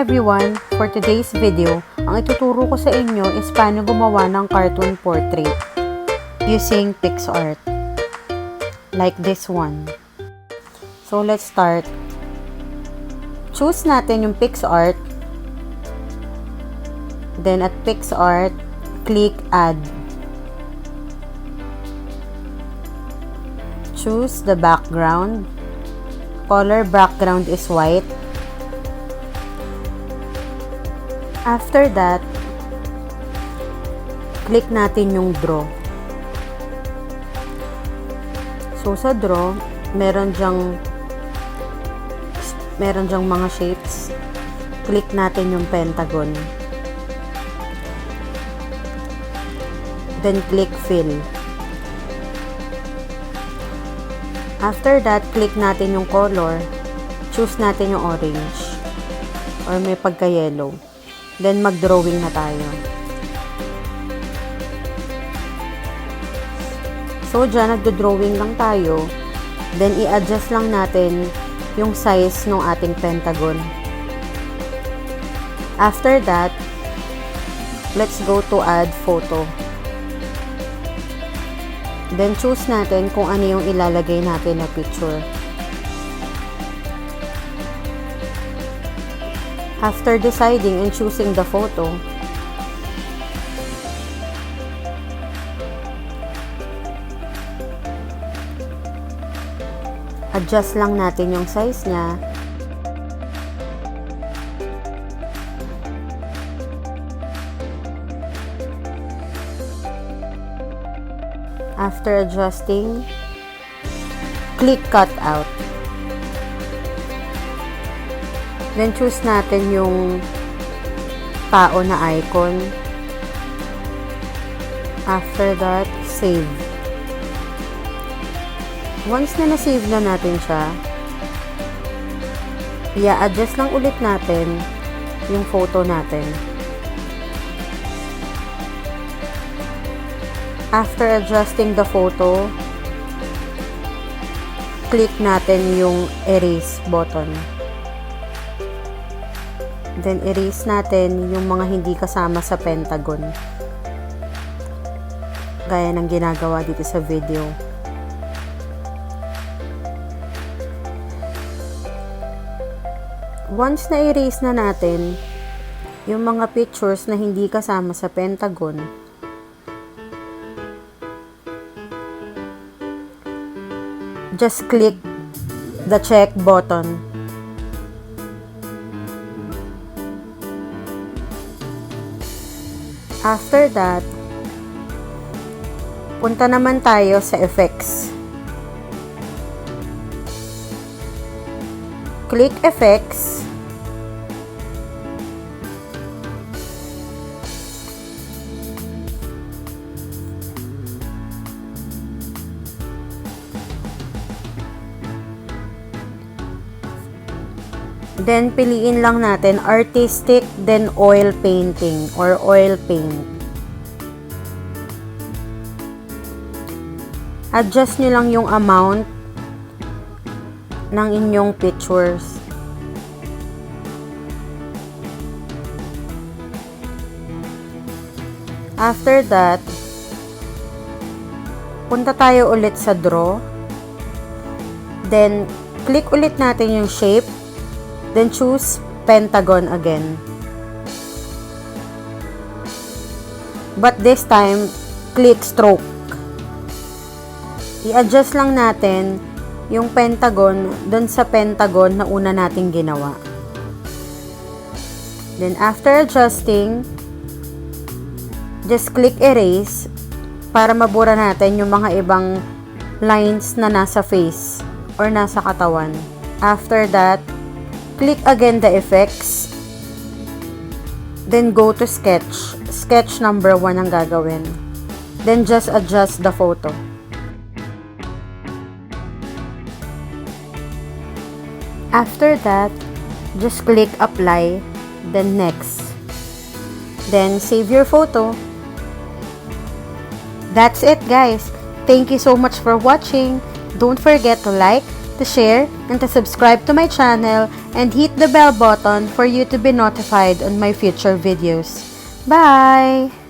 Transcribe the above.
everyone! For today's video, ang ituturo ko sa inyo is paano gumawa ng cartoon portrait using PicsArt. Like this one. So let's start. Choose natin yung PicsArt. Then at PicsArt, click Add. Choose the background. Color background is white. After that, click natin yung draw. So sa draw, meron dyang mga shapes. Click natin yung pentagon. Then click fill. After that, click natin yung color. Choose natin yung orange or may pagka-yellow. Then mag-drawing na tayo. So dyan, nagdo-drawing lang tayo. Then i-adjust lang natin yung size ng ating pentagon. After that, let's go to add photo. Then choose natin kung ano yung ilalagay natin na picture. After deciding and choosing the photo, adjust lang natin yung size niya. After adjusting, click cut out. Then choose natin yung tao na icon. After that, save. Once na na-save na natin siya, i-adjust lang ulit natin yung photo natin. After adjusting the photo, click natin yung erase button. Then erase natin yung mga hindi kasama sa pentagon. Gaya ng ginagawa dito sa video. Once na erase na natin yung mga pictures na hindi kasama sa pentagon, just click the check button. After that, punta naman tayo sa effects. Click effects. Then, piliin lang natin artistic, then oil painting or oil paint. Adjust nyo lang yung amount ng inyong pictures. After that, punta tayo ulit sa draw. Then, click ulit natin yung shape. Then choose pentagon again. But this time, click stroke. I-adjust lang natin yung pentagon dun sa pentagon na una nating ginawa. Then after adjusting, just click erase para mabura natin yung mga ibang lines na nasa face or nasa katawan. After that, click again the effects. Then go to sketch. Sketch number 1 ang gagawin. Then just adjust the photo. After that, just click apply. Then next. Then save your photo. That's it, guys. Thank you so much for watching. Don't forget to like, to to share, and to subscribe to my channel, and hit the bell button for you to be notified on my future videos. Bye!